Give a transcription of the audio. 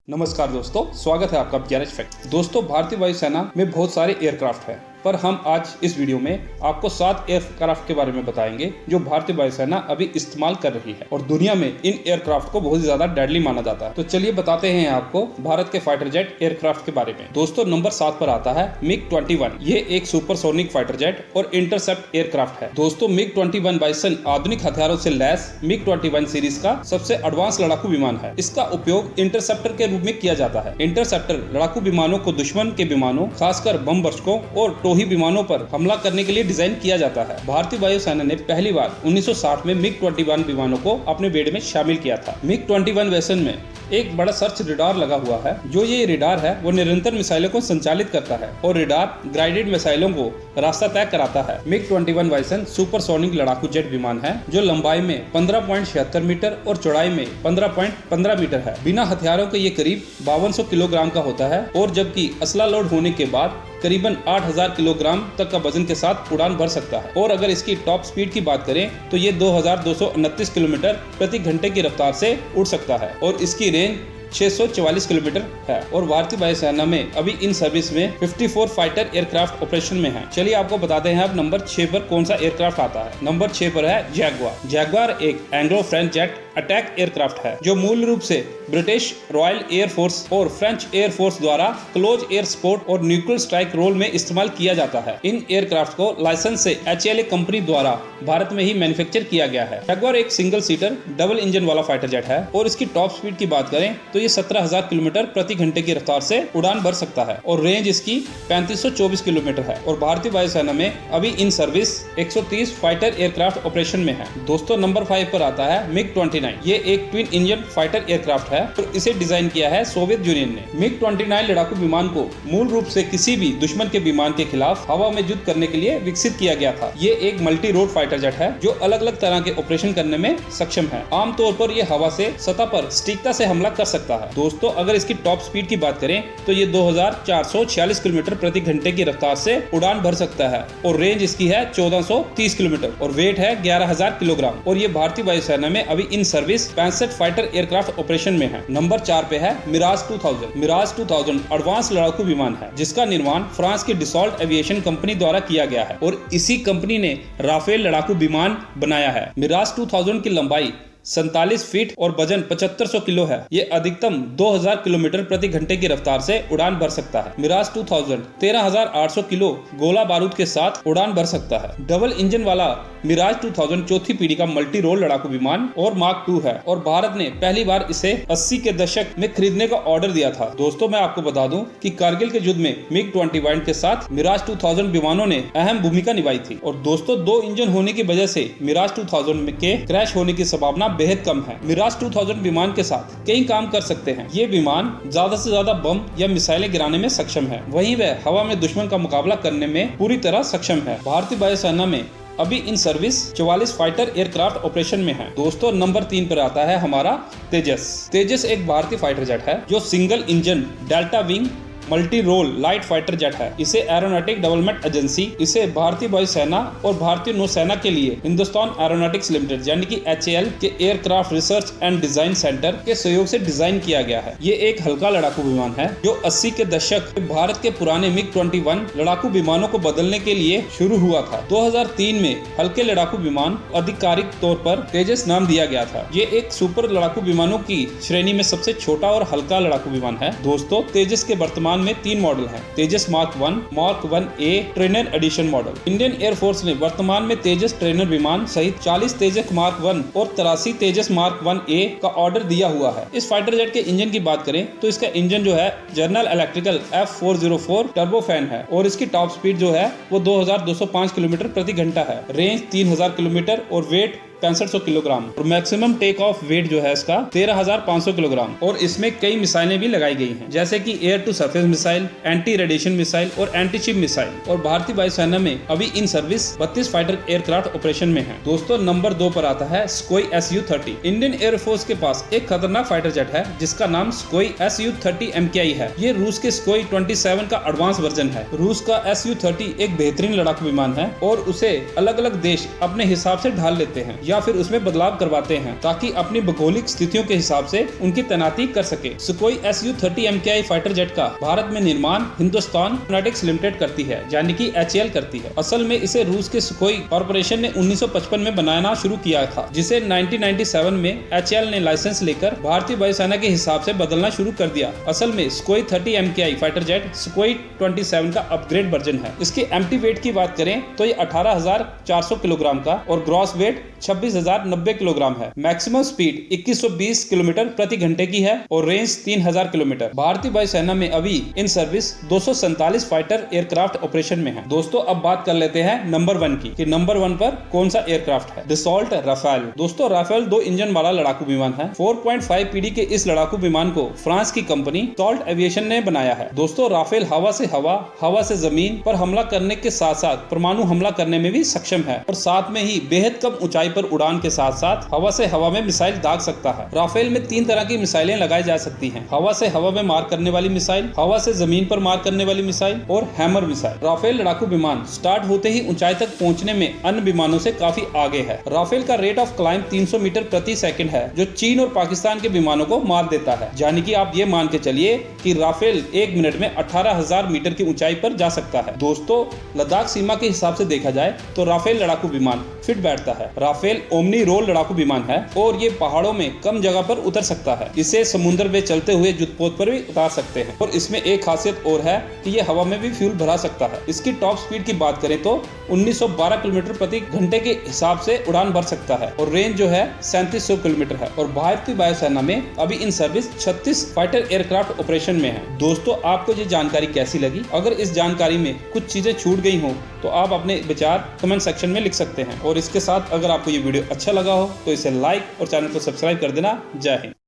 नमस्कार दोस्तों, स्वागत है आपका बीआरएच फैक्ट। दोस्तों, भारतीय वायुसेना में बहुत सारे एयरक्राफ्ट हैं, पर हम आज इस वीडियो में आपको 7 एयरक्राफ्ट के बारे में बताएंगे जो भारतीय वायुसेना अभी इस्तेमाल कर रही है और दुनिया में इन एयरक्राफ्ट को बहुत ज्यादा डेडली माना जाता है। तो चलिए बताते हैं आपको भारत के फाइटर जेट एयरक्राफ्ट के बारे में। दोस्तों, नंबर 7 पर आता है MiG-21। ये एक सुपरसोनिक फाइटर जेट और इंटरसेप्ट एयरक्राफ्ट है। दोस्तों, MiG-21 बाइसन आधुनिक हथियारों से लैस MiG-21 सीरीज का सबसे एडवांस लड़ाकू विमान है। इसका उपयोग इंटरसेप्टर के रूप में किया जाता है। इंटरसेप्टर लड़ाकू विमानों को दुश्मन के विमानों, खासकर बम बर्स्टकों और टोही विमानों पर हमला करने के लिए डिजाइन किया जाता है। भारतीय वायुसेना ने पहली बार 1960 में MiG-21 विमानों को अपने बेड़े में शामिल किया था। MiG-21 वेसन में एक बड़ा सर्च रेडार लगा हुआ है। जो ये रेडार है वो निरंतर मिसाइलों को संचालित करता है और रेडार गाइडेड मिसाइलों को रास्ता तय कराता है। MiG-21 वाइसन सुपरसोनिक लड़ाकू जेट विमान है जो लंबाई में 15.76 मीटर और चौड़ाई में 15.15 मीटर है। बिना हथियारों के ये करीब 5200 किलोग्राम का होता है और जबकि असला लोड होने के बाद करीबन 8000 किलोग्राम तक का वजन के साथ उड़ान भर सकता है। और अगर इसकी टॉप स्पीड की बात करें तो ये 2229 किलोमीटर प्रति घंटे की रफ्तार से उड़ सकता है और इसकी रेंज 644 किलोमीटर है। और भारतीय वायुसेना में अभी इन सर्विस में 54 फाइटर एयरक्राफ्ट ऑपरेशन में है। चलिए आपको बताते हैं अब नंबर 6 पर कौन सा एयरक्राफ्ट आता है। नंबर 6 पर है जैगुआर। जैगुआर एक Anglo French jet attack aircraft है जो मूल रूप से ब्रिटिश रॉयल एयर फोर्स और फ्रेंच एयर फोर्स द्वारा क्लोज एयर सपोर्ट और न्यूक्लियर स्ट्राइक रोल में इस्तेमाल किया जाता है। इन एयरक्राफ्ट को लाइसेंस से HAL कंपनी द्वारा भारत में ही मैन्युफैक्चर किया गया है। जैगुआर एक सिंगल सीटर डबल इंजन वाला फाइटर जेट है और इसकी टॉप स्पीड की बात करें तो ये 17000 किलोमीटर प्रति घंटे की रफ्तार से उड़ान भर सकता है और रेंज इसकी 3524 किलोमीटर है। और भारतीय वायुसेना में अभी in service 130 fighter aircraft operation में है। दोस्तों, नंबर 5 पर आता है MiG-29। ये एक ट्विन इंजन फाइटर एयरक्राफ्ट है और इसे डिजाइन किया है सोवियत यूनियन ने। MiG-29 लड़ाकू विमान को मूल रूप से किसी भी दुश्मन के विमान के खिलाफ हवा में युद्ध करने के लिए विकसित किया गया था। ये एक मल्टी रोड फाइटर जेट है जो अलग अलग तरह के ऑपरेशन करने में सक्षम है। आमतौर पर ये हवा से सतह पर सटीकता से हमला कर सकता है। दोस्तों, अगर इसकी टॉप स्पीड की बात करें तो ये 2446 किलोमीटर प्रति घंटे की रफ्तार से उड़ान भर सकता है और रेंज इसकी है 1430 किलोमीटर और वेट है 11000 किलोग्राम। और ये भारतीय वायुसेना में अभी in service 65 fighter aircraft operation में है। नंबर 4 पे है मिराज 2000। मिराज 2000 एडवांस लड़ाकू विमान है जिसका निर्माण फ्रांस की डिसॉल्ट एविएशन कंपनी द्वारा किया गया है और इसी कंपनी ने राफेल लड़ाकू विमान बनाया है। मिराज 2000 की लंबाई 47 फीट और वजन 7500 किलो है। ये अधिकतम 2000 किलोमीटर प्रति घंटे की रफ्तार से उड़ान भर सकता है। मिराज 2000 13800 किलो गोला बारूद के साथ उड़ान भर सकता है। डबल इंजन वाला मिराज 2000 चौथी पीढ़ी का मल्टी रोल लड़ाकू विमान और मार्क 2 है और भारत ने पहली बार इसे 80 के दशक में खरीदने का ऑर्डर दिया था। दोस्तों, मैं आपको बता दूं कि कारगिल के युद्ध में MiG-21 के साथ मिराज 2000 विमानों ने अहम भूमिका निभाई थी। और दोस्तों, 2 इंजन होने की वजह से मिराज 2000 के क्रैश होने की संभावना बेहद कम है। मिराज 2000 विमान के साथ कई काम कर सकते हैं। ये विमान ज्यादा से ज्यादा बम या मिसाइलें गिराने में सक्षम है। वहीं वह हवा में दुश्मन का मुकाबला करने में पूरी तरह सक्षम है। भारतीय वायुसेना में अभी in service 44 fighter aircraft operation में है। दोस्तों, नंबर 3 पर आता है हमारा तेजस। तेजस एक भारतीय फाइटर जेट है जो single engine delta wing multi role light fighter jet है। इसे एरोनॉटिक डेवलपमेंट एजेंसी इसे भारतीय वायुसेना और भारतीय नौसेना के लिए हिंदुस्तान एरोनॉटिक्स लिमिटेड यानी कि HAL के aircraft research and design centre के सहयोग से डिजाइन किया गया है। ये एक हल्का लड़ाकू विमान है जो 80 के दशक में भारत के पुराने MiG-21 लड़ाकू विमानों को बदलने के लिए शुरू हुआ था। 2003 में हल्के लड़ाकू विमान आधिकारिक तौर पर तेजस नाम दिया गया था। ये एक सुपर लड़ाकू विमानों की श्रेणी में सबसे छोटा और हल्का लड़ाकू विमान है। दोस्तों, तेजस के वर्तमान में 3 मॉडल हैं। Tejas mark 1, mark 1A trainer edition model. Indian air force ने वर्तमान में तेजस ट्रेनर विमान सहित 40 तेजस मार्क 1 और 83 तेजस मार्क 1A का ऑर्डर दिया हुआ है। इस फाइटर जेट के इंजन की बात करें तो इसका इंजन जो है जनरल इलेक्ट्रिकल F404 टर्बोफैन है और इसकी टॉप स्पीड जो है वो 2205 किलोमीटर प्रति घंटा है। रेंज 3000 किलोमीटर और वेट 6500 किलोग्राम और मैक्सिमम टेक ऑफ वेट जो है इसका 13500 किलोग्राम। और इसमें कई मिसाइलें भी लगाई गई हैं जैसे कि air to surface missile, anti radiation missile और एंटी शिप मिसाइल। और भारतीय वायुसेना में अभी in service 32 fighter aircraft operation में है। दोस्तों, नंबर 2 पर आता है Sukhoi Su-30। इंडियन एयरफोर्स के पास एक खतरनाक फाइटर जेट है जिसका नाम Sukhoi Su-30 MKI है। ये रूस के Sukhoi 27 का एडवांस वर्जन है। रूस का Su-30 एक बेहतरीन लड़ाकू विमान है और उसे अलग अलग देश अपने हिसाब से ढाल लेते हैं। या फिर उसमें बदलाव करवाते हैं ताकि अपनी भौगोलिक स्थितियों के हिसाब से उनकी तैनाती कर सके। Sukhoi Su-30 MKI fighter jet का भारत में निर्माण हिंदुस्तान एरोनॉटिक्स लिमिटेड करती है, यानी कि HAL करती है। असल में इसे रूस के सुखोई कॉर्पोरेशन ने 1955 में बनाना शुरू किया था, जिसे 1997 में HAL ने लाइसेंस लेकर भारतीय वायुसेना के हिसाब से बदलना शुरू कर दिया। असल में Sukhoi 30 MKI fighter jet Sukhoi 27 का अपग्रेड वर्जन है। इसके एम्प्टी वेट की बात करें तो ये 18,400 किलोग्राम का और ग्रॉस वेट 26,090 किलोग्राम है। मैक्सिमम स्पीड 2120 किलोमीटर प्रति घंटे की है और रेंज 3000 किलोमीटर। भारतीय वायुसेना में अभी in service 247 fighter aircraft operation में है। दोस्तों अब बात कर लेते हैं नंबर 1 की, कि नंबर 1 पर कौन सा एयरक्राफ्ट है। Dassault Rafale. दोस्तों राफेल 2 इंजन वाला लड़ाकू विमान है। 4.5 पीडी के इस लड़ाकू विमान को फ्रांस की कंपनी दसॉल्ट एविएशन ने बनाया है। दोस्तों राफेल हवा से हवा, हवा से जमीन पर हमला करने के साथ साथ परमाणु हमला करने में भी सक्षम है और साथ में ही बेहद कम ऊंचाई पर उड़ान के साथ साथ हवा से हवा में मिसाइल दाग सकता है। राफेल में 3 तरह की मिसाइलें लगाई जा सकती हैं। हवा से हवा में मार करने वाली मिसाइल, हवा से जमीन पर मार करने वाली मिसाइल और हैमर मिसाइल। राफेल लड़ाकू विमान स्टार्ट होते ही ऊंचाई तक पहुंचने में अन्य विमानों से काफी आगे है। राफेल का रेट ऑफ क्लाइंब 300 मीटर प्रति सेकंड है, जो चीन और पाकिस्तान के विमानों को मार देता है। यानी कि आप ये मान के चलिए कि राफेल 1 मिनट में 18,000 मीटर की ऊंचाई पर जा सकता है। दोस्तों लद्दाख सीमा के हिसाब से देखा जाए तो राफेल लड़ाकू विमान फिट बैठता है। राफेल ओमनी रोल लड़ाकू विमान है और ये पहाड़ों में कम जगह पर उतर सकता है। इसे समुद्र में चलते हुए युद्धपोत पर भी उतार सकते हैं और इसमें एक खासियत और है कि ये हवा में भी फ्यूल भरा सकता है। इसकी टॉप स्पीड की बात करें तो 1912 किलोमीटर प्रति घंटे के हिसाब से उड़ान भर सकता है और रेंज जो है 3700 किलोमीटर है। और भारतीय वायुसेना में अभी in service 36 fighter aircraft operation में है। दोस्तों आपको ये जानकारी कैसी लगी? अगर इस जानकारी में कुछ चीजें छूट गई हो तो आप अपने विचार कमेंट सेक्शन में लिख सकते हैं। और इसके साथ अगर आपको ये वीडियो अच्छा लगा हो तो इसे लाइक और चैनल को सब्सक्राइब कर देना। जय हिंद।